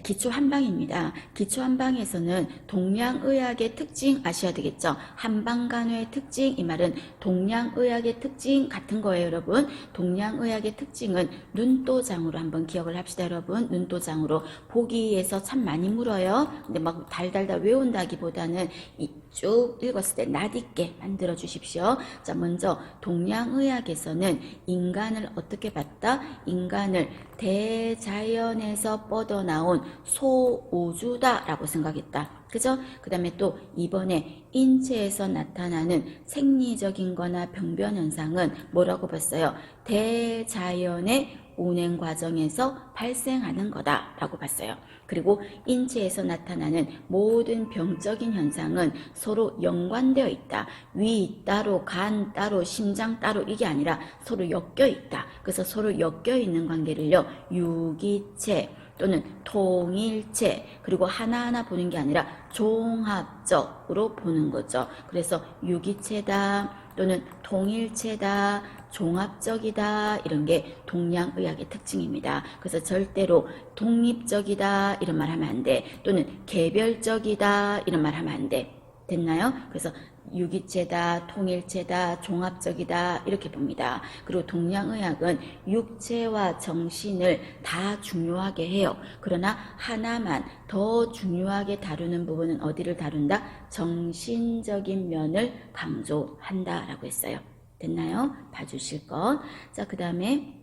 기초 한방입니다. 기초 한방에서는 동양의학의 특징 아셔야 되겠죠. 한방간호의 특징, 이 말은 동양의학의 특징 같은 거예요, 여러분. 동양의학의 특징은 눈도장으로 한번 기억을 합시다, 여러분. 눈도장으로. 보기에서 참 많이 물어요. 근데 막 달달달 외운다기보다는 쭉 읽었을 때 낯있게 만들어 주십시오. 자, 먼저 동양의학에서는 인간을 어떻게 봤다? 인간을 대자연에서 뻗어나온 소우주다라고 생각했다. 그죠? 그 다음에 또 이번에 인체에서 나타나는 생리적인 거나 병변 현상은 뭐라고 봤어요? 대자연의 운행 과정에서 발생하는 거다라고 봤어요. 그리고 인체에서 나타나는 모든 병적인 현상은 서로 연관되어 있다. 위 따로, 간 따로, 심장 따로 이게 아니라 서로 엮여 있다. 그래서 서로 엮여 있는 관계를요, 유기체 또는 통일체, 그리고 하나하나 보는 게 아니라 종합적으로 보는 거죠. 그래서 유기체다 또는 통일체다, 종합적이다, 이런 게 동양의학의 특징입니다. 그래서 절대로 독립적이다 이런 말 하면 안 돼. 또는 개별적이다 이런 말 하면 안 돼. 됐나요? 그래서 유기체다, 통일체다, 종합적이다 이렇게 봅니다. 그리고 동양의학은 육체와 정신을 다 중요하게 해요. 그러나 하나만 더 중요하게 다루는 부분은 어디를 다룬다? 정신적인 면을 강조한다 라고 했어요. 됐나요? 봐주실 것. 자, 그 다음에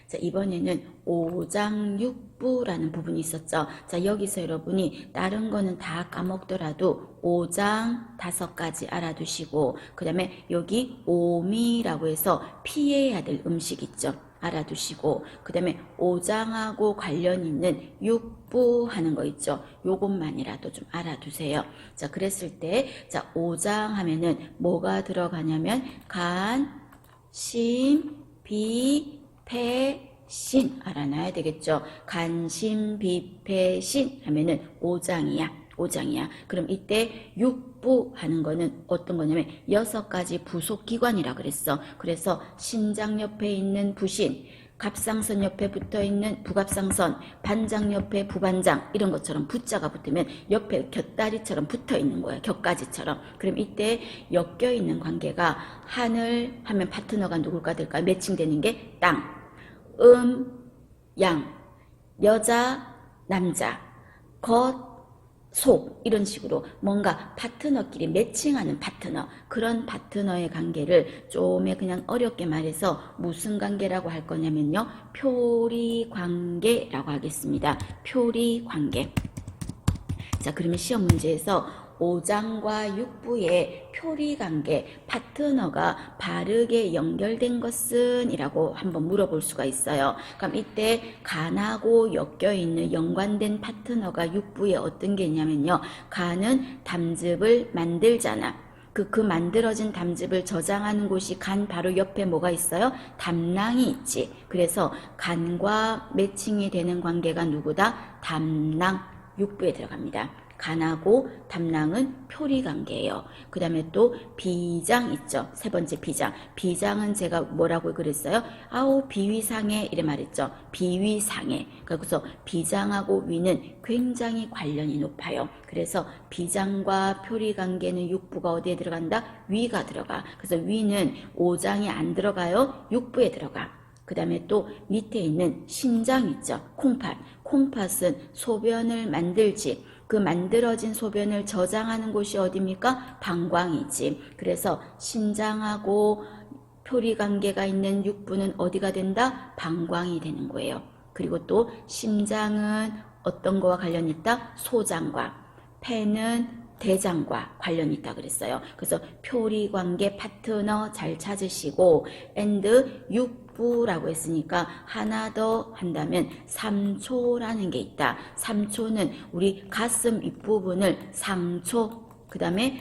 자, 이번에는 오장육부라는 부분이 있었죠. 자, 여기서 여러분이 다른 거는 다 까먹더라도 오장 5가지 알아두시고, 그 다음에 여기 오미라고 해서 피해야 될 음식 있죠. 알아두시고, 그 다음에 오장하고 관련 있는 육부 하는 거 있죠. 요것만이라도 좀 알아두세요. 자, 그랬을 때, 자, 오장 하면은 뭐가 들어가냐면 간, 심, 비, 폐, 신 알아놔야 되겠죠. 간심, 비, 폐, 신 하면은 오장이야. 그럼 이때 육부 하는 거는 어떤 거냐면 6가지 부속기관이라 그랬어. 그래서 신장 옆에 있는 부신, 갑상선 옆에 붙어있는 부갑상선, 반장 옆에 부반장 이런 것처럼 부자가 붙으면 옆에 곁다리처럼 붙어있는 거야. 곁가지처럼. 그럼 이때 엮여있는 관계가 하늘 하면 파트너가 누굴까 될까? 매칭되는 게 땅, 양, 여자, 남자, 겉, 속 이런 식으로 뭔가 파트너끼리 매칭하는 파트너, 그런 파트너의 관계를 좀 그냥 어렵게 말해서 무슨 관계라고 할 거냐면요, 표리관계라고 하겠습니다. 표리관계. 자, 그러면 시험 문제에서 오장과 육부의 표리관계, 파트너가 바르게 연결된 것은? 이라고 한번 물어볼 수가 있어요. 그럼 이때 간하고 엮여있는 연관된 파트너가 육부에 어떤 게 있냐면요, 간은 담즙을 만들잖아. 그 만들어진 담즙을 저장하는 곳이 간 바로 옆에 뭐가 있어요? 담낭이 있지. 그래서 간과 매칭이 되는 관계가 누구다? 담낭, 육부에 들어갑니다. 간하고 담낭은 표리관계예요. 그 다음에 또 비장 있죠. 3번째 비장. 비장은 제가 뭐라고 그랬어요? 아우 비위상해 이래 말했죠. 비위상해. 그래서 비장하고 위는 굉장히 관련이 높아요. 그래서 비장과 표리관계는 육부가 어디에 들어간다? 위가 들어가. 그래서 위는 오장이 안 들어가요. 육부에 들어가. 그 다음에 또 밑에 있는 신장 있죠. 콩팥. 콩팥은 소변을 만들지. 그 만들어진 소변을 저장하는 곳이 어디입니까? 방광이지. 그래서 신장하고 표리관계가 있는 육부는 어디가 된다? 방광이 되는 거예요. 그리고 또 심장은 어떤 거와 관련이 있다? 소장과. 폐는 대장과 관련이 있다 그랬어요. 그래서 표리관계 파트너 잘 찾으시고 and 육부라고 했으니까 하나 더 한다면 삼초라는 게 있다. 삼초는 우리 가슴 윗부분을 상초, 그 다음에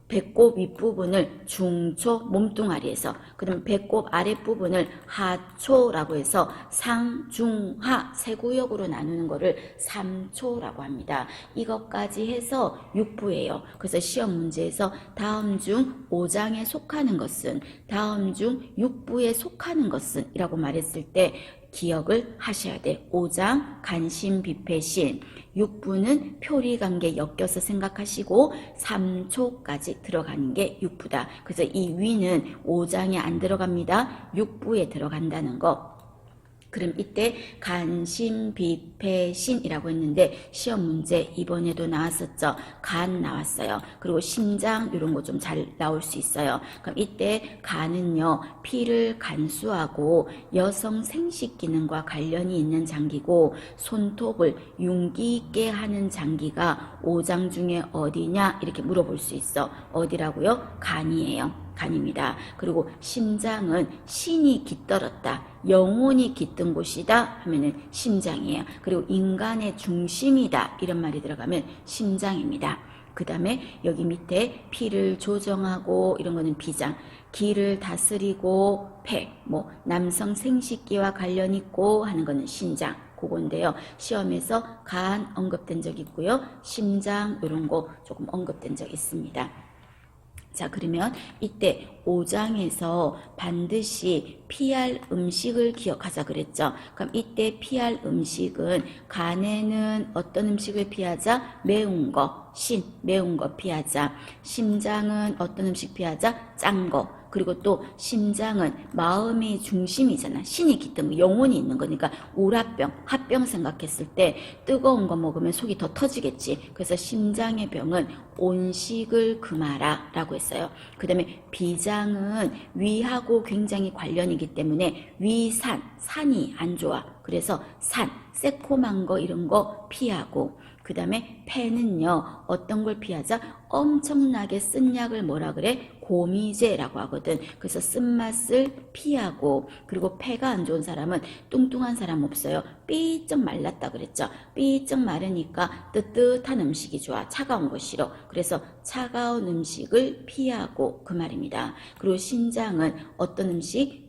배꼽 윗부분을 중초, 몸뚱아리에서, 그 다음에 배꼽 아랫부분을 하초라고 해서 상중하 세 구역으로 나누는 거를 삼초라고 합니다. 이것까지 해서 육부예요. 그래서 시험 문제에서 다음 중 5장에 속하는 것은, 다음 중 육부에 속하는 것은 이라고 말했을 때 기억을 하셔야 돼. 오장, 간신, 비패신. 육부는 표리관계 엮여서 생각하시고 3초까지 들어가는 게 육부다. 그래서 이 위는 오장에 안 들어갑니다. 육부에 들어간다는 거. 그럼 이때 간신비패신이라고 했는데 시험 문제 이번에도 나왔었죠. 간 나왔어요. 그리고 심장 이런 거 좀 잘 나올 수 있어요. 그럼 이때 간은요, 피를 간수하고 여성 생식 기능과 관련이 있는 장기고, 손톱을 윤기 있게 하는 장기가 오장 중에 어디냐 이렇게 물어볼 수 있어. 어디라고요? 간이에요. 간입니다. 그리고 심장은 신이 깃들었다, 영혼이 깃든 곳이다 하면은 심장이에요. 그리고 인간의 중심이다 이런 말이 들어가면 심장입니다. 그 다음에 여기 밑에 피를 조정하고 이런 거는 비장, 기를 다스리고 폐, 뭐 남성 생식기와 관련 있고 하는 거는 신장, 그건데요. 시험에서 간 언급된 적 있고요. 심장 이런 거 조금 언급된 적 있습니다. 자, 그러면 이때 5장에서 반드시 피할 음식을 기억하자 그랬죠. 그럼 이때 피할 음식은 간에는 어떤 음식을 피하자? 매운 거, 매운 거 피하자. 심장은 어떤 음식 피하자? 짠 거. 그리고 또 심장은 마음의 중심이잖아. 신이 깃든 영혼이 있는 거니까 우라병, 합병 생각했을 때 뜨거운 거 먹으면 속이 더 터지겠지. 그래서 심장의 병은 온식을 금하라 라고 했어요. 그 다음에 비장은 위하고 굉장히 관련이기 때문에 위산, 산이 안 좋아. 그래서 산, 새콤한 거 이런 거 피하고, 그 다음에 폐는요, 어떤 걸 피하자? 엄청나게 쓴 약을 뭐라 그래? 고미제라고 하거든. 그래서 쓴맛을 피하고, 그리고 폐가 안 좋은 사람은 뚱뚱한 사람 없어요. 삐쩍 말랐다 그랬죠. 삐쩍 마르니까 뜨뜻한 음식이 좋아. 차가운 거 싫어. 그래서 차가운 음식을 피하고 그 말입니다. 그리고 신장은 어떤 음식?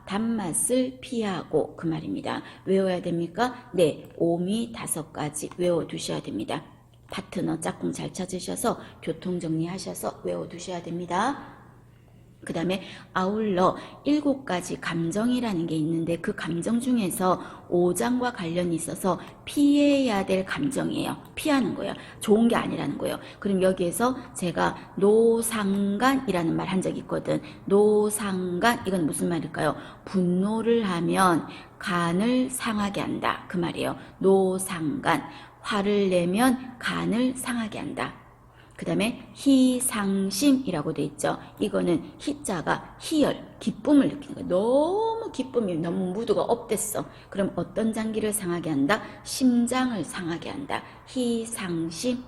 단맛을 피하고 그 말입니다. 외워야 됩니까? 네, 오미 5가지 외워두셔야 됩니다. 파트너 짝꿍 잘 찾으셔서 교통정리하셔서 외워두셔야 됩니다. 그 다음에 아울러 7가지 감정이라는 게 있는데 그 감정 중에서 5장과 관련이 있어서 피해야 될 감정이에요. 피하는 거예요. 좋은 게 아니라는 거예요. 그럼 여기에서 제가 노상간이라는 말 한 적 있거든. 노상간, 이건 무슨 말일까요? 분노를 하면 간을 상하게 한다 그 말이에요. 노상간. 화를 내면 간을 상하게 한다. 그 다음에 희상심이라고 돼 있죠. 이거는 희자가 희열, 기쁨을 느끼는 거예요. 너무 기쁨이 너무 무드가 업됐어. 그럼 어떤 장기를 상하게 한다? 심장을 상하게 한다. 희상심.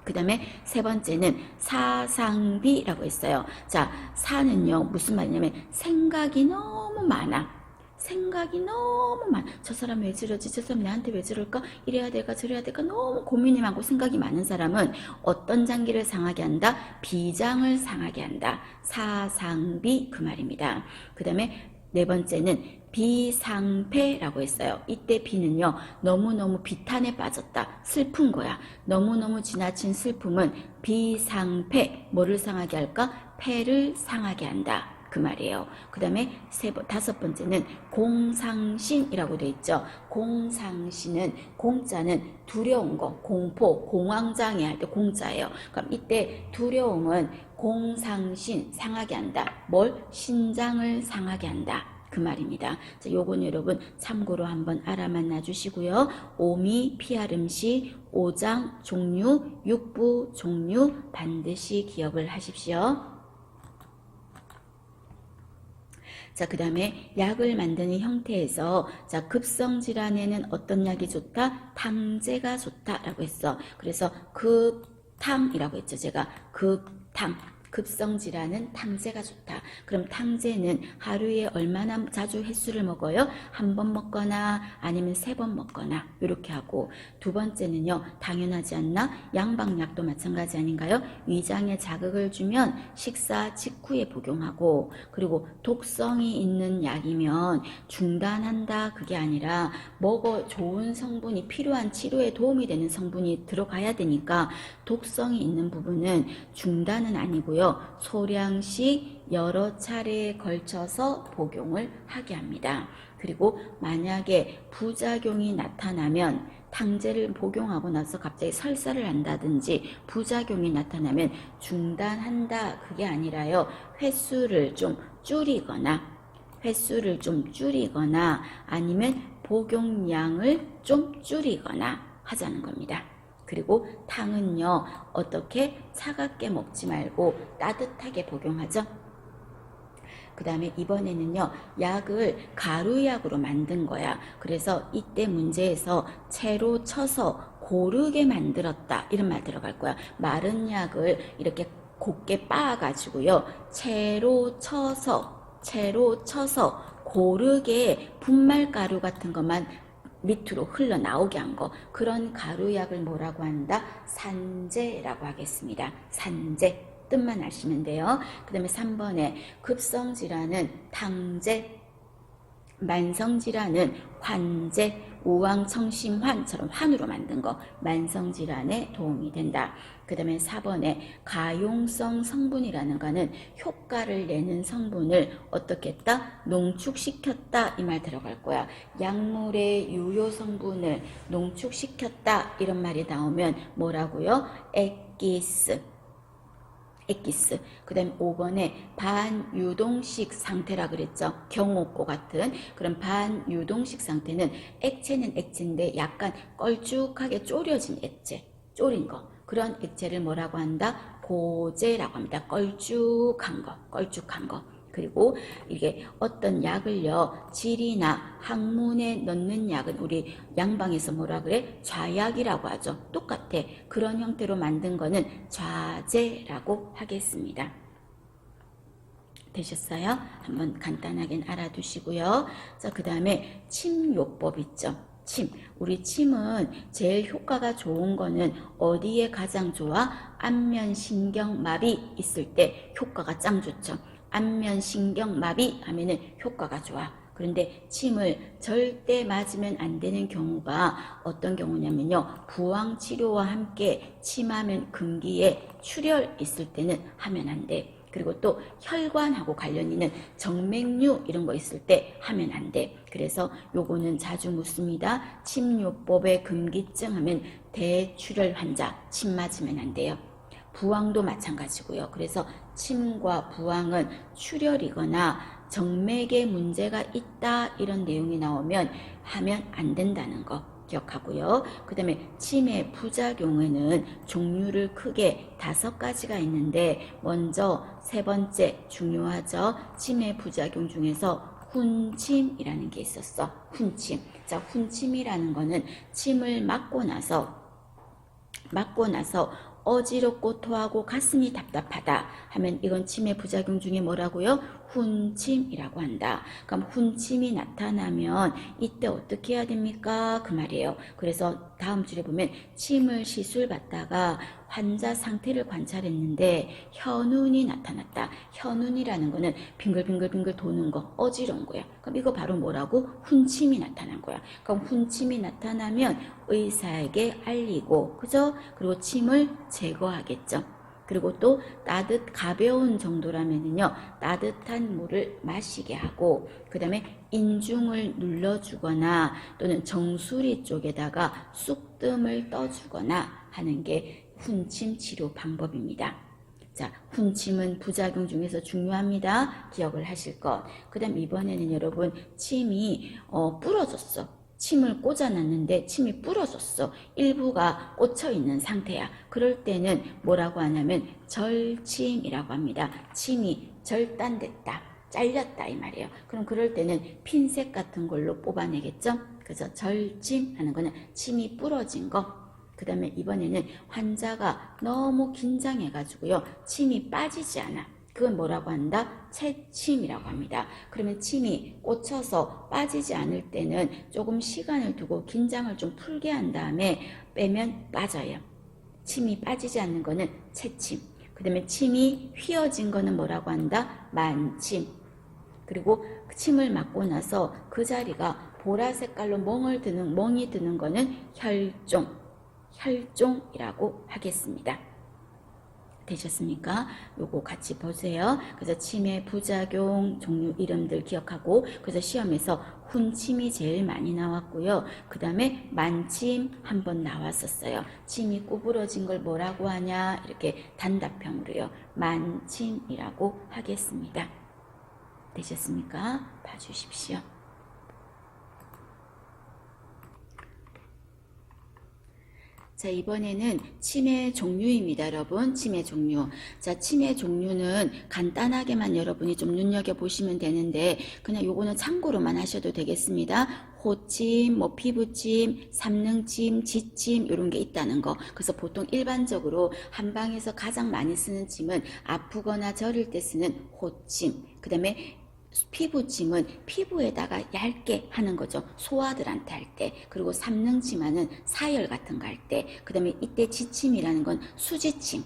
그 다음에 3번째는 사상비라고 했어요. 자, 사는요 무슨 말이냐면 생각이 너무 많아. 생각이 너무 많아. 저 사람 왜 저러지? 저 사람 나한테 왜 저럴까? 이래야 될까? 저래야 될까? 너무 고민이 많고 생각이 많은 사람은 어떤 장기를 상하게 한다? 비장을 상하게 한다. 사상비 그 말입니다. 그 다음에 4번째는 비상패라고 했어요. 이때 비는요, 너무너무 비탄에 빠졌다. 슬픈 거야. 너무너무 지나친 슬픔은 비상패, 뭐를 상하게 할까? 패를 상하게 한다. 그 말이에요. 그 다음에 5번째는 공상신이라고 돼 있죠. 공상신은, 공자는 두려운 거, 공포, 공황장애 할 때 공자예요. 그럼 이때 두려움은 공상신, 상하게 한다. 뭘? 신장을 상하게 한다. 그 말입니다. 자, 요건 여러분 참고로 한번 알아만 놔주시고요. 오미, 피할 음식, 5장 종류, 육부 종류 반드시 기억을 하십시오. 자, 그 다음에 약을 만드는 형태에서, 자, 급성질환에는 어떤 약이 좋다? 탕제가 좋다라고 했어. 그래서 급탕이라고 했죠. 제가 급탕. 급성질환은 탕제가 좋다. 그럼 탕제는 하루에 얼마나 자주 횟수를 먹어요? 1번 먹거나 아니면 3번 먹거나 이렇게 하고, 2번째는요 당연하지 않나? 양방약도 마찬가지 아닌가요? 위장에 자극을 주면 식사 직후에 복용하고, 그리고 독성이 있는 약이면 중단한다 그게 아니라 먹어 좋은 성분이 필요한 치료에 도움이 되는 성분이 들어가야 되니까 독성이 있는 부분은 중단은 아니고요. 소량씩 여러 차례에 걸쳐서 복용을 하게 합니다. 그리고 만약에 부작용이 나타나면 탕제를 복용하고 나서 갑자기 설사를 한다든지 부작용이 나타나면 중단한다 그게 아니라요. 횟수를 좀 줄이거나 아니면 복용량을 좀 줄이거나 하자는 겁니다. 그리고 탕은요 어떻게 차갑게 먹지 말고 따뜻하게 복용하죠. 그 다음에 이번에는요 약을 가루약으로 만든 거야. 그래서 이때 문제에서 채로 쳐서 고르게 만들었다 이런 말 들어갈 거야. 마른 약을 이렇게 곱게 빻아가지고요 채로 쳐서 고르게 분말가루 같은 것만 밑으로 흘러나오게 한 거, 그런 가루약을 뭐라고 한다? 산제라고 하겠습니다. 산제 뜻만 아시면 돼요. 그 다음에 3번에 급성질환은 탕제, 만성질환은 환제, 우왕청심환처럼 환으로 만든 거 만성질환에 도움이 된다. 그 다음에 4번에 가용성 성분이라는 거는 효과를 내는 성분을 어떻게 했다? 농축시켰다 이 말 들어갈 거야. 약물의 유효 성분을 농축시켰다 이런 말이 나오면 뭐라고요? 엑기스. 그 다음에 5번에 반유동식 상태라 그랬죠. 경옥고 같은 그런 반유동식 상태는 액체는 액체인데 약간 걸쭉하게 졸여진 액체, 졸인 거. 그런 액체를 뭐라고 한다? 보제라고 합니다. 걸쭉한 거. 그리고 이게 어떤 약을요 질이나 항문에 넣는 약은 우리 양방에서 뭐라 그래? 좌약이라고 하죠. 똑같아. 그런 형태로 만든 거는 좌제라고 하겠습니다. 되셨어요? 한번 간단하게 알아두시고요. 자, 그 다음에 침요법 있죠. 우리 침은 제일 효과가 좋은 거는 어디에 가장 좋아? 안면신경마비 있을 때 효과가 짱 좋죠. 안면신경마비 하면은 효과가 좋아. 그런데 침을 절대 맞으면 안 되는 경우가 어떤 경우냐면요. 부항치료와 함께 침하면 금기에 출혈 있을 때는 하면 안 돼. 그리고 또 혈관하고 관련 있는 정맥류 이런 거 있을 때 하면 안 돼. 그래서 요거는 자주 묻습니다. 침요법의 금기증 하면 대출혈 환자 침 맞으면 안 돼요. 부항도 마찬가지고요. 그래서 침과 부항은 출혈이거나 정맥에 문제가 있다 이런 내용이 나오면 하면 안 된다는 거 기억하고요. 그 다음에 침의 부작용에는 종류를 크게 5가지가 있는데 먼저 3번째 중요하죠. 침의 부작용 중에서 훈침이라는 게 있었어. 훈침. 자, 훈침이라는 거는 침을 맞고 나서 어지럽고 토하고 가슴이 답답하다 하면 이건 침의 부작용 중에 뭐라고요? 훈침이라고 한다. 그럼 훈침이 나타나면 이때 어떻게 해야 됩니까? 그 말이에요. 그래서 다음 줄에 보면 침을 시술받다가 환자 상태를 관찰했는데 현운이 나타났다. 현운이라는 거는 빙글빙글 도는 거, 어지러운 거야. 그럼 이거 바로 뭐라고? 훈침이 나타난 거야. 그럼 훈침이 나타나면 의사에게 알리고, 그죠? 그리고 침을 제거하겠죠. 그리고 또 가벼운 정도라면요 따뜻한 물을 마시게 하고, 그 다음에 인중을 눌러주거나 또는 정수리 쪽에다가 쑥뜸을 떠주거나 하는 게 훈침 치료 방법입니다. 자, 훈침은 부작용 중에서 중요합니다. 기억을 하실 것. 그 다음 이번에는 여러분 침이 부러졌어. 침을 꽂아놨는데 침이 부러졌어. 일부가 꽂혀있는 상태야. 그럴 때는 뭐라고 하냐면 절침이라고 합니다. 침이 절단됐다, 잘렸다 이 말이에요. 그럼 그럴 때는 핀셋 같은 걸로 뽑아내겠죠. 그래서 절침하는 거는 침이 부러진 거. 그 다음에 이번에는 환자가 너무 긴장해가지고요 침이 빠지지 않아. 그건 뭐라고 한다? 채침이라고 합니다. 그러면 침이 꽂혀서 빠지지 않을 때는 조금 시간을 두고 긴장을 좀 풀게 한 다음에 빼면 빠져요. 침이 빠지지 않는 거는 채침. 그 다음에 침이 휘어진 거는 뭐라고 한다? 만침. 그리고 침을 맞고 나서 그 자리가 보라 색깔로 멍이 드는 거는 혈종이라고 하겠습니다. 되셨습니까? 요거 같이 보세요. 그래서 치매 부작용 종류 이름들 기억하고, 그래서 시험에서 훈침이 제일 많이 나왔고요. 그 다음에 만침 한번 나왔었어요. 침이 구부러진 걸 뭐라고 하냐, 이렇게 단답형으로요. 만침이라고 하겠습니다. 되셨습니까? 봐주십시오. 자, 이번에는 치매 종류입니다, 여러분. 치매 종류. 자, 치매 종류는 간단하게만 여러분이 좀 눈여겨보시면 되는데, 그냥 요거는 참고로만 하셔도 되겠습니다. 호침, 뭐 피부침, 삼능침, 지침 이런 게 있다는 거. 그래서 보통 일반적으로 한방에서 가장 많이 쓰는 침은 아프거나 저릴 때 쓰는 호침. 그 다음에 피부침은 피부에다가 얇게 하는 거죠. 소아들한테 할 때. 그리고 삼능침하는 사열 같은 거 할 때. 그 다음에 이때 지침이라는 건 수지침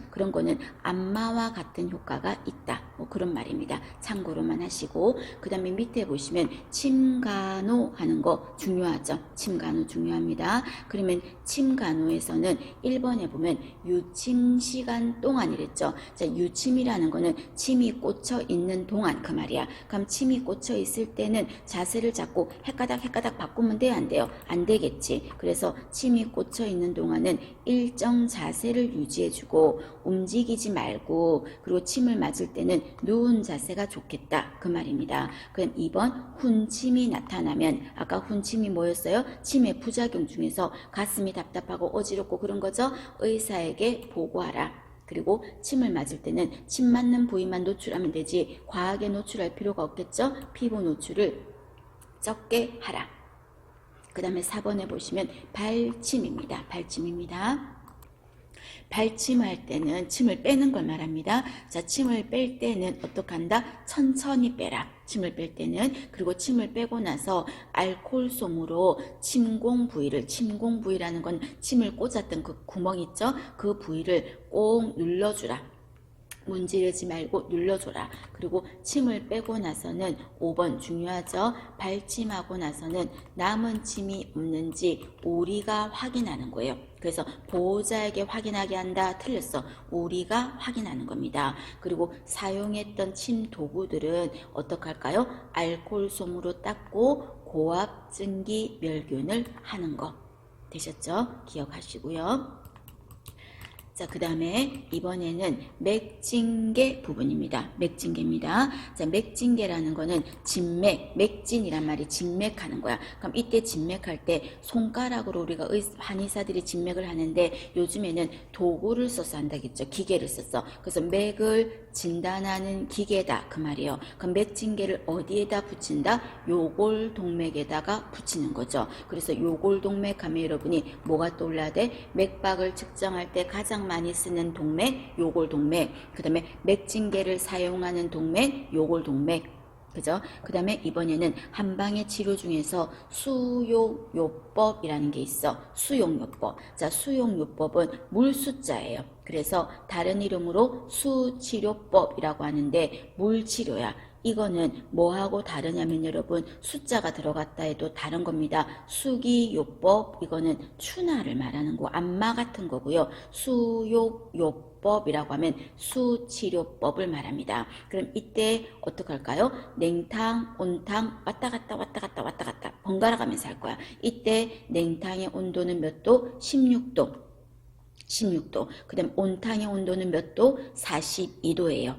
그런 거는 안마와 같은 효과가 있다. 뭐 그런 말입니다. 참고로만 하시고, 그 다음에 밑에 보시면 침간호 하는 거 중요하죠. 침간호 중요합니다. 그러면 침간호에서는 1번에 보면 유침 시간 동안이랬죠. 자, 유침이라는 거는 침이 꽂혀 있는 동안 그 말이야. 그럼 침이 꽂혀 있을 때는 자세를 잡고 헷가닥 바꾸면 돼요, 안 돼요? 안 되겠지. 그래서 침이 꽂혀 있는 동안은 일정 자세를 유지해주고 움직이지 말고, 그리고 침을 맞을 때는 누운 자세가 좋겠다 그 말입니다. 그럼 2번 훈침이 나타나면, 아까 훈침이 뭐였어요? 치매 부작용 중에서 가슴이 답답하고 어지럽고 그런 거죠. 의사에게 보고하라. 그리고 침을 맞을 때는 침 맞는 부위만 노출하면 되지 과하게 노출할 필요가 없겠죠. 피부 노출을 적게 하라. 그 다음에 4번에 보시면 발침입니다. 발침할 때는 침을 빼는 걸 말합니다. 자, 침을 뺄 때는 어떻게 한다? 천천히 빼라. 침을 뺄 때는. 그리고 침을 빼고 나서 알코올솜으로 침공 부위라는 건 침을 꽂았던 그 구멍 있죠? 그 부위를 꼭 눌러주라. 문지르지 말고 눌러줘라. 그리고 침을 빼고 나서는 5번 중요하죠. 발침하고 나서는 남은 침이 없는지 우리가 확인하는 거예요. 그래서 보호자에게 확인하게 한다. 틀렸어. 우리가 확인하는 겁니다. 그리고 사용했던 침 도구들은 어떻게 할까요? 알코올솜으로 닦고 고압증기 멸균을 하는 거. 되셨죠? 기억하시고요. 자, 그 다음에 이번에는 맥진계 부분입니다. 맥진계입니다. 자, 맥진계라는 거는 진맥, 맥진이란 말이 진맥하는 거야. 그럼 이때 진맥할 때 손가락으로 우리가 한의사들이 진맥을 하는데, 요즘에는 도구를 써서 한다겠죠. 기계를 써서. 그래서 맥을 진단하는 기계다 그 말이에요. 그럼 맥진계를 어디에다 붙인다? 요골동맥에다가 붙이는 거죠. 그래서 요골동맥 하면 여러분이 뭐가 떠올라야 돼? 맥박을 측정할 때 가장 많이 쓰는 동맥, 요골동맥. 그 다음에 맥진계를 사용하는 동맥, 요골동맥. 그죠? 그 다음에 이번에는 한방의 치료 중에서 수용요법이라는 게 있어. 수용요법. 자, 수용요법은 물수자예요. 그래서 다른 이름으로 수치료법이라고 하는데 물치료야. 이거는 뭐하고 다르냐면 여러분, 숫자가 들어갔다 해도 다른 겁니다. 수기요법, 이거는 추나를 말하는 거, 안마 같은 거고요. 수욕요법이라고 하면 수치료법을 말합니다. 그럼 이때 어떡할까요? 냉탕, 온탕 왔다 갔다 번갈아 가면서 할 거야. 이때 냉탕의 온도는 몇 도? 16도. 그 다음 온탕의 온도는 몇 도? 42도예요.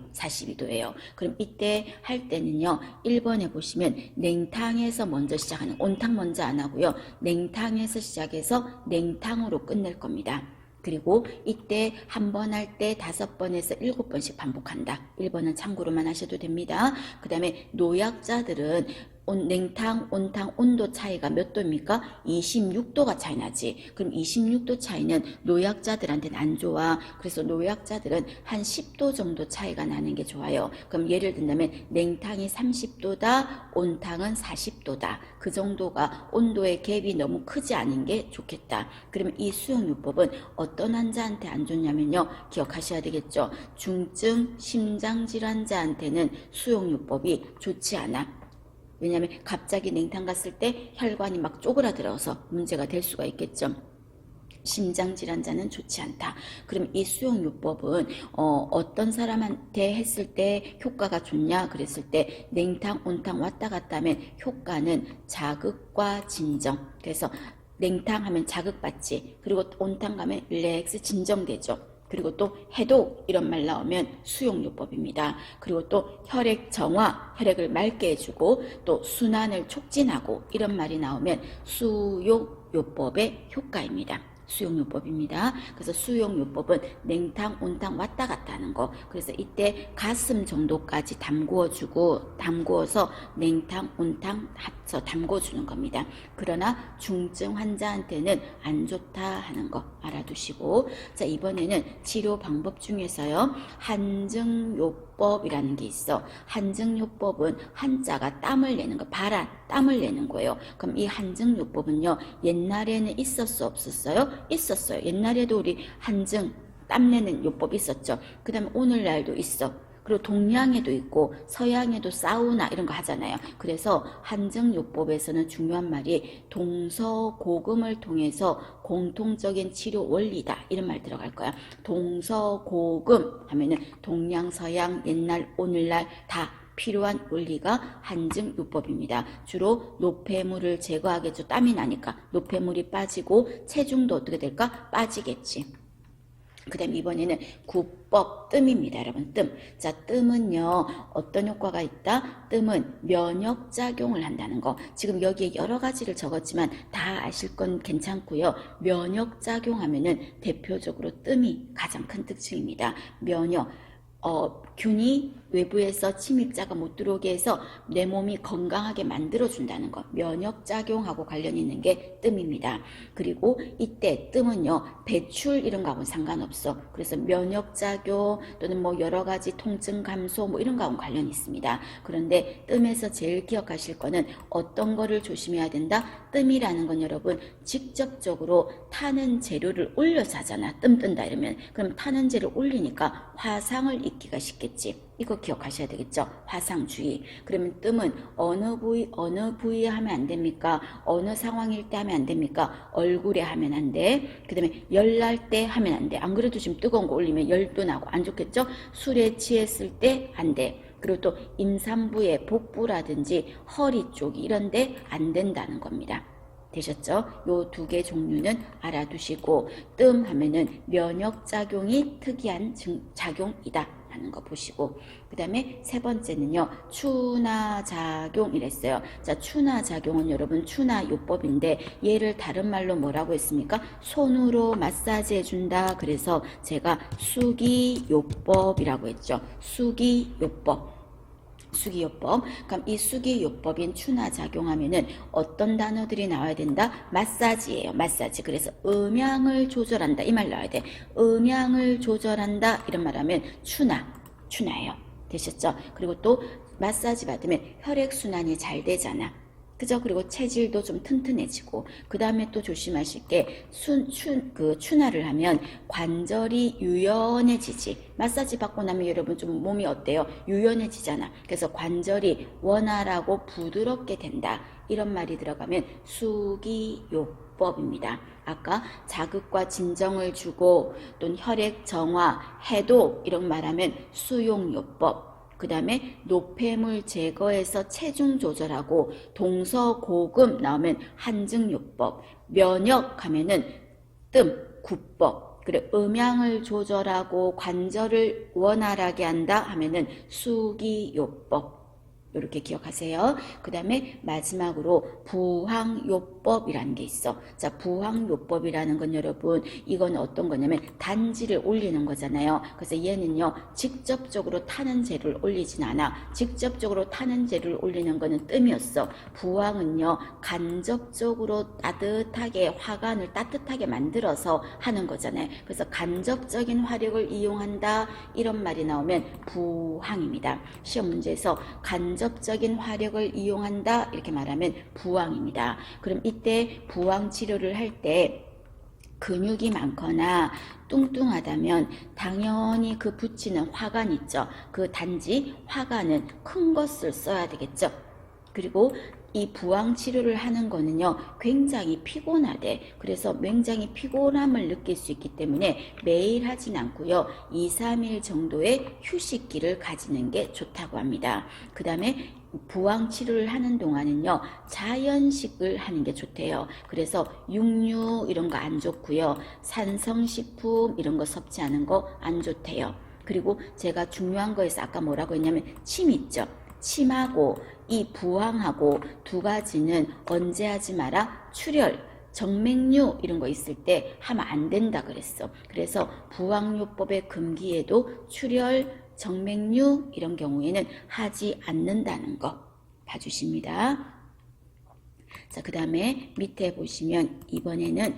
그럼 이때 할 때는요, 1번에 보시면 냉탕에서 먼저 시작하는, 온탕 먼저 안 하고요, 냉탕에서 시작해서 냉탕으로 끝낼 겁니다. 그리고 이때 한 번 할 때 5번에서 7번씩 반복한다. 1번은 참고로만 하셔도 됩니다. 그 다음에 노약자들은 냉탕, 온탕 온도 차이가 몇 도입니까? 26도가 차이 나지. 그럼 26도 차이는 노약자들한테는 안 좋아. 그래서 노약자들은 한 10도 정도 차이가 나는 게 좋아요. 그럼 예를 든다면 냉탕이 30도다, 온탕은 40도다. 그 정도가 온도의 갭이 너무 크지 않은 게 좋겠다. 그러면 이 수용요법은 어떤 환자한테 안 좋냐면요, 기억하셔야 되겠죠. 중증 심장질환자한테는 수용요법이 좋지 않아. 왜냐하면 갑자기 냉탕 갔을 때 혈관이 막 쪼그라들어서 문제가 될 수가 있겠죠. 심장 질환자는 좋지 않다. 그럼 이 수용요법은 어떤 사람한테 했을 때 효과가 좋냐 그랬을 때 냉탕 온탕 왔다 갔다 하면 효과는 자극과 진정. 그래서 냉탕 하면 자극받지, 그리고 온탕 가면 릴렉스 진정되죠. 그리고 또 해독 이런 말 나오면 수용요법입니다. 그리고 또 혈액 정화, 혈액을 맑게 해주고 또 순환을 촉진하고 이런 말이 나오면 수용요법의 효과입니다. 수용요법입니다. 그래서 수용요법은 냉탕, 온탕 왔다 갔다 하는 거. 그래서 이때 가슴 정도까지 담구어서 냉탕, 온탕 합쳐 담궈주는 겁니다. 그러나 중증 환자한테는 안 좋다 하는 거 알아두시고, 자, 이번에는 치료 방법 중에서요, 한증요법이라는 게 있어. 한증요법은 한자가 땀을 내는 거, 땀을 내는 거예요. 그럼 이 한증요법은요, 옛날에는 있었어, 없었어요? 있었어요. 옛날에도 우리 한증, 땀 내는 요법 있었죠. 그 다음에 오늘날도 있어. 그리고 동양에도 있고 서양에도 사우나 이런 거 하잖아요. 그래서 한증요법에서는 중요한 말이 동서고금을 통해서 공통적인 치료 원리다 이런 말 들어갈 거야. 동서고금 하면은 동양, 서양, 옛날, 오늘날 다 필요한 원리가 한증요법입니다. 주로 노폐물을 제거하겠죠. 땀이 나니까 노폐물이 빠지고 체중도 어떻게 될까? 빠지겠지. 그 다음 이번에는 구법, 뜸입니다. 여러분, 뜸. 자, 뜸은요, 어떤 효과가 있다? 뜸은 면역작용을 한다는 거. 지금 여기에 여러 가지를 적었지만 다 아실 건 괜찮고요. 면역작용 하면은 대표적으로 뜸이 가장 큰 특징입니다. 면역. 균이 외부에서 침입자가 못 들어오게 해서 내 몸이 건강하게 만들어준다는 것, 면역작용하고 관련 있는 게 뜸입니다. 그리고 이때 뜸은요, 배출 이런 거하고는 상관없어. 그래서 면역작용 또는 뭐 여러 가지 통증 감소 뭐 이런 거하고는 관련이 있습니다. 그런데 뜸에서 제일 기억하실 거는 어떤 거를 조심해야 된다? 뜸이라는 건 여러분 직접적으로 타는 재료를 올려서 하잖아. 뜸 뜬다 이러면. 그럼 타는 재료를 올리니까 화상을 입기가 쉽겠지. 이거 기억하셔야 되겠죠. 화상주의. 그러면 뜸은 어느 부위에 하면 안 됩니까? 어느 상황일 때 하면 안 됩니까? 얼굴에 하면 안 돼. 그 다음에 열날 때 하면 안 돼. 안 그래도 지금 뜨거운 거 올리면 열도 나고 안 좋겠죠? 술에 취했을 때 안 돼. 그리고 또 임산부의 복부라든지 허리 쪽 이런 데 안 된다는 겁니다. 되셨죠? 요 두 개 종류는 알아두시고, 뜸 하면은 면역작용이 특이한 작용이다 하는 거 보시고, 그 다음에 세 번째는요, 추나작용 이랬어요. 자, 추나작용은 여러분 추나요법인데 얘를 다른 말로 뭐라고 했습니까? 손으로 마사지 해준다. 그래서 제가 수기요법이라고 했죠. 수기요법. 수기요법. 그럼 이 수기요법인 추나작용하면은 어떤 단어들이 나와야 된다? 마사지예요. 마사지. 그래서 음양을 조절한다. 이 말 나와야 돼. 음양을 조절한다. 이런 말 하면 추나예요. 되셨죠? 그리고 또 마사지 받으면 혈액순환이 잘 되잖아. 그죠? 그리고 체질도 좀 튼튼해지고, 그 다음에 또 조심하실 게 추나를 하면 관절이 유연해지지. 마사지 받고 나면 여러분 좀 몸이 어때요? 유연해지잖아. 그래서 관절이 원활하고 부드럽게 된다. 이런 말이 들어가면 수기요법입니다. 아까 자극과 진정을 주고 또는 혈액 정화, 해독 이런 말하면 수용요법. 그 다음에 노폐물 제거해서 체중 조절하고 동서고금 나오면 한증요법. 면역 하면은 뜸, 구법. 그래, 음양을 조절하고 관절을 원활하게 한다 하면은 수기요법. 이렇게 기억하세요. 그 다음에 마지막으로 부항요법이라는 게 있어. 자, 부항요법이라는 건 여러분 이건 어떤 거냐면 단지를 올리는 거잖아요. 그래서 얘는요 직접적으로 타는 재료를 올리진 않아. 직접적으로 타는 재료를 올리는 거는 뜸이었어. 부항은요 간접적으로 따뜻하게 화관을 따뜻하게 만들어서 하는 거잖아요. 그래서 간접적인 화력을 이용한다 이런 말이 나오면 부항입니다. 시험 문제에서 간접적인 화력을 이용한다 이렇게 말하면 부항입니다. 그럼 이때 부항 치료를 할 때 근육이 많거나 뚱뚱하다면 당연히 그 붙이는 화관 있죠. 그 단지 화관은 큰 것을 써야 되겠죠. 그리고 이 부항 치료를 하는 거는요, 굉장히 피곤하대. 그래서 굉장히 피곤함을 느낄 수 있기 때문에 매일 하진 않고요, 2, 3일 정도의 휴식기를 가지는 게 좋다고 합니다. 그 다음에 부항 치료를 하는 동안은요, 자연식을 하는 게 좋대요. 그래서 육류 이런 거 안 좋고요, 산성식품 이런 거 섭취하는 거 안 좋대요. 그리고 제가 중요한 거에서 아까 뭐라고 했냐면 침 있죠. 침하고 이 부항하고 두 가지는 언제 하지 마라? 출혈, 정맥류 이런 거 있을 때 하면 안 된다 그랬어. 그래서 부항요법의 금기에도 출혈, 정맥류 이런 경우에는 하지 않는다는 거 봐주십니다. 자, 그 다음에 밑에 보시면 이번에는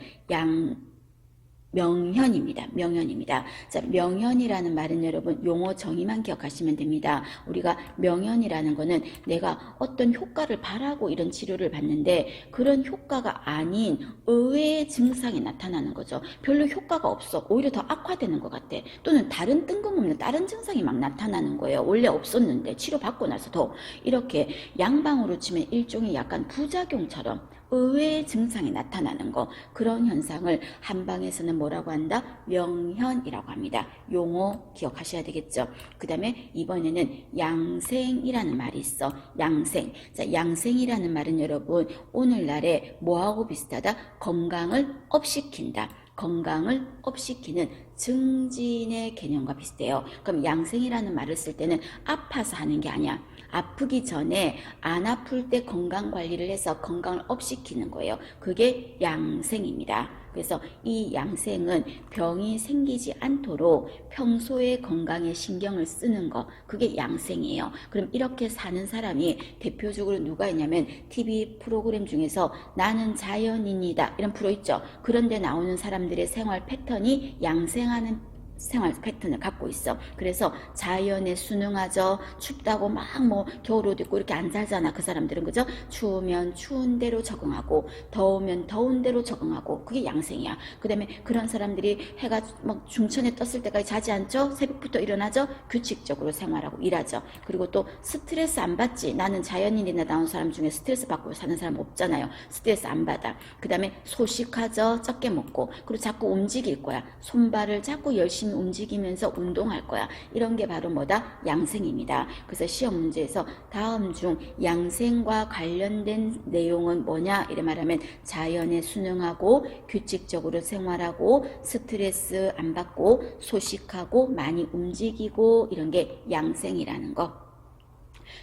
명현입니다. 명현입니다. 자, 명현이라는 말은 여러분 용어 정의만 기억하시면 됩니다. 우리가 명현이라는 거는 내가 어떤 효과를 바라고 이런 치료를 받는데 그런 효과가 아닌 의외의 증상이 나타나는 거죠. 별로 효과가 없어. 오히려 더 악화되는 것 같아. 또는 다른 뜬금없는 다른 증상이 막 나타나는 거예요. 원래 없었는데 치료받고 나서 더 이렇게 양방으로 치면 일종의 약간 부작용처럼 의외의 증상이 나타나는 거, 그런 현상을 한방에서는 뭐라고 한다? 명현이라고 합니다. 용어 기억하셔야 되겠죠. 그 다음에 이번에는 양생이라는 말이 있어. 양생. 자, 양생이라는 말은 여러분 오늘날에 뭐하고 비슷하다? 건강을 업시킨다. 건강을 업시키는 증진의 개념과 비슷해요. 그럼 양생이라는 말을 쓸 때는 아파서 하는 게 아니야. 아프기 전에 안 아플 때 건강 관리를 해서 건강을 업시키는 거예요. 그게 양생입니다. 그래서 이 양생은 병이 생기지 않도록 평소에 건강에 신경을 쓰는 거, 그게 양생이에요. 그럼 이렇게 사는 사람이 대표적으로 누가 있냐면 TV 프로그램 중에서 나는 자연인이다 이런 프로 있죠. 그런데 나오는 사람들의 생활 패턴이 양생하는 생활 패턴을 갖고 있어. 그래서 자연에 순응하죠. 춥다고 막 뭐 겨울옷 입고 이렇게 안 살잖아. 그 사람들은 그죠? 추우면 추운 대로 적응하고 더우면 더운 대로 적응하고 그게 양생이야. 그 다음에 그런 사람들이 해가 막 중천에 떴을 때까지 자지 않죠? 새벽부터 일어나죠? 규칙적으로 생활하고 일하죠. 그리고 또 스트레스 안 받지. 나는 자연인이나 나온 사람 중에 스트레스 받고 사는 사람 없잖아요. 스트레스 안 받아. 그 다음에 소식하죠. 적게 먹고. 그리고 자꾸 움직일 거야. 손발을 자꾸 열심히 움직이면서 운동할 거야. 이런 게 바로 뭐다? 양생입니다. 그래서 시험 문제에서 다음 중 양생과 관련된 내용은 뭐냐? 이래 말하면 자연에 순응하고 규칙적으로 생활하고 스트레스 안 받고 소식하고 많이 움직이고 이런 게 양생이라는 거.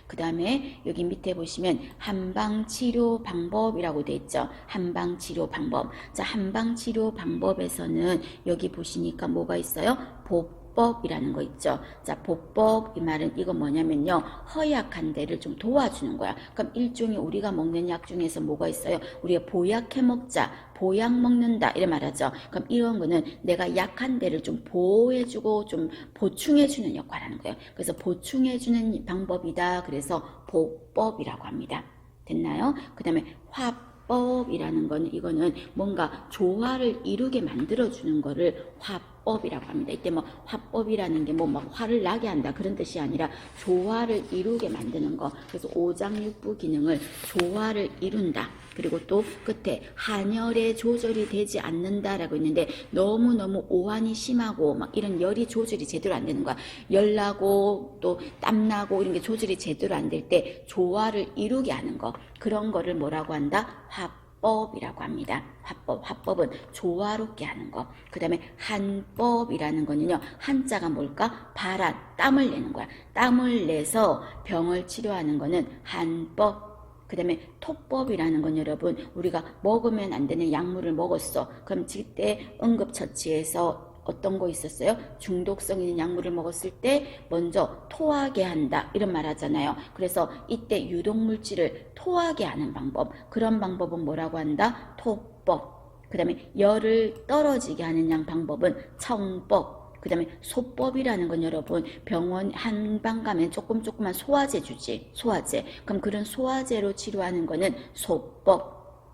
그 다음에 여기 밑에 보시면 한방치료 방법이라고 되어 있죠. 한방치료 방법. 자, 한방치료 방법에서는 여기 보시니까 뭐가 있어요? 보법이라는 거 있죠. 자, 보법 이 말은 이거 뭐냐면요, 허약한 데를 좀 도와주는 거야. 그럼 일종의 우리가 먹는 약 중에서 뭐가 있어요? 우리가 보약해 먹자, 보약 먹는다 이래 말하죠. 그럼 이런 거는 내가 약한 데를 좀 보호해주고 좀 보충해주는 역할을 하는 거예요. 그래서 보충해주는 방법이다. 그래서 보법이라고 합니다. 됐나요? 그 다음에 화법이라는 거는 이거는 뭔가 조화를 이루게 만들어주는 거를 화법이라고 합니다. 이때 뭐 화법이라는 게 뭐 막 화를 나게 한다 그런 뜻이 아니라 조화를 이루게 만드는 거. 그래서 오장육부 기능을 조화를 이룬다. 그리고 또 끝에 한열의 조절이 되지 않는다라고 있는데 너무너무 오한이 심하고 막 이런 열이 조절이 제대로 안 되는 거야. 열 나고 또 땀 나고 이런 게 조절이 제대로 안 될 때 조화를 이루게 하는 거. 그런 거를 뭐라고 한다? 화법이라고 합니다. 화법은 조화롭게 하는 거. 그 다음에 한법이라는 거는요, 한자가 뭘까? 발한, 땀을 내는 거야. 땀을 내서 병을 치료하는 거는 한법. 그 다음에 토법이라는 건 여러분, 우리가 먹으면 안 되는 약물을 먹었어. 그럼 그때 응급처치에서 어떤 거 있었어요? 중독성 있는 약물을 먹었을 때 먼저 토하게 한다 이런 말 하잖아요. 그래서 이때 유독물질을 토하게 하는 방법, 그런 방법은 뭐라고 한다? 토법. 그 다음에 열을 떨어지게 하는 양 방법은 청법. 그 다음에 소법이라는 건 여러분, 병원 한방 가면 조그만 소화제 주지. 소화제. 그럼 그런 소화제로 치료하는 거는 소법.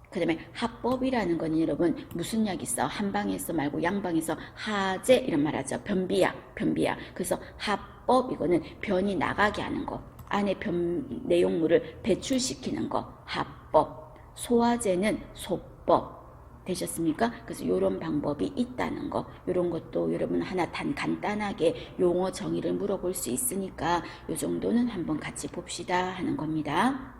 그 다음에 합법이라는 거는 여러분 무슨 약 있어? 한방에서 말고 양방에서 하제 이런 말 하죠. 변비약. 그래서 합법 이거는 변이 나가게 하는 거. 안에 내용물을 배출시키는 거 합법, 소화제는 소법. 되셨습니까? 그래서 이런 방법이 있다는 거, 이런 것도 여러분 하나 간단하게 용어 정의를 물어볼 수 있으니까 이 정도는 한번 같이 봅시다 하는 겁니다.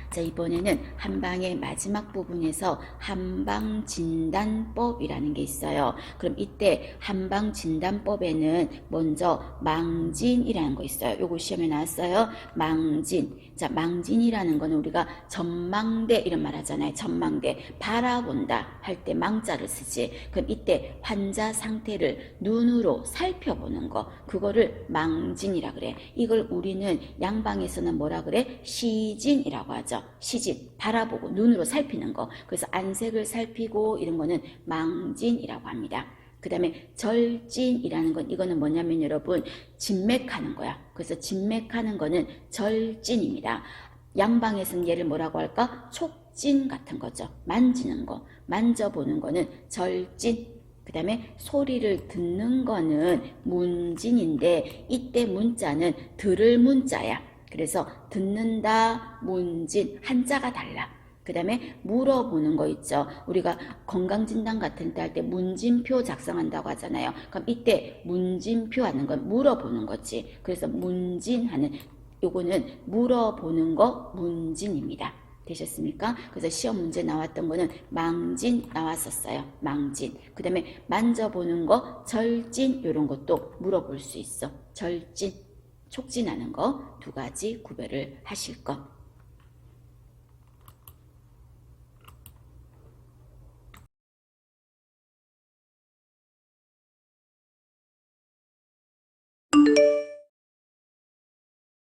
자, 이번에는 한방의 마지막 부분에서 한방진단법이라는 게 있어요. 그럼 이때 한방진단법에는 먼저 망진이라는 거 있어요. 요거 시험에 나왔어요. 망진. 자, 망진이라는 거는 우리가 전망대 이런 말 하잖아요. 전망대. 바라본다 할 때 망자를 쓰지. 그럼 이때 환자 상태를 눈으로 살펴보는 거. 그거를 망진이라 그래. 이걸 우리는 양방에서는 뭐라 그래? 시진이라고 하죠. 시진, 바라보고 눈으로 살피는 거. 그래서 안색을 살피고 이런 거는 망진이라고 합니다. 그 다음에 절진이라는 건 이거는 뭐냐면 여러분 진맥하는 거야. 그래서 진맥하는 거는 절진입니다. 양방에서는 얘를 뭐라고 할까? 촉진 같은 거죠. 만지는 거, 만져보는 거는 절진. 그 다음에 소리를 듣는 거는 문진인데 이때 문자는 들을 문자야. 그래서 듣는다, 문진, 한자가 달라. 그 다음에 물어보는 거 있죠. 우리가 건강진단 같은 때 할 때 문진표 작성한다고 하잖아요. 그럼 이때 문진표 하는 건 물어보는 거지. 그래서 문진하는 요거는 물어보는 거 문진입니다. 되셨습니까? 그래서 시험 문제 나왔던 거는 망진 나왔었어요. 망진. 그 다음에 만져보는 거 절진 이런 것도 물어볼 수 있어. 절진. 촉진하는 거 두 가지 구별을 하실 것.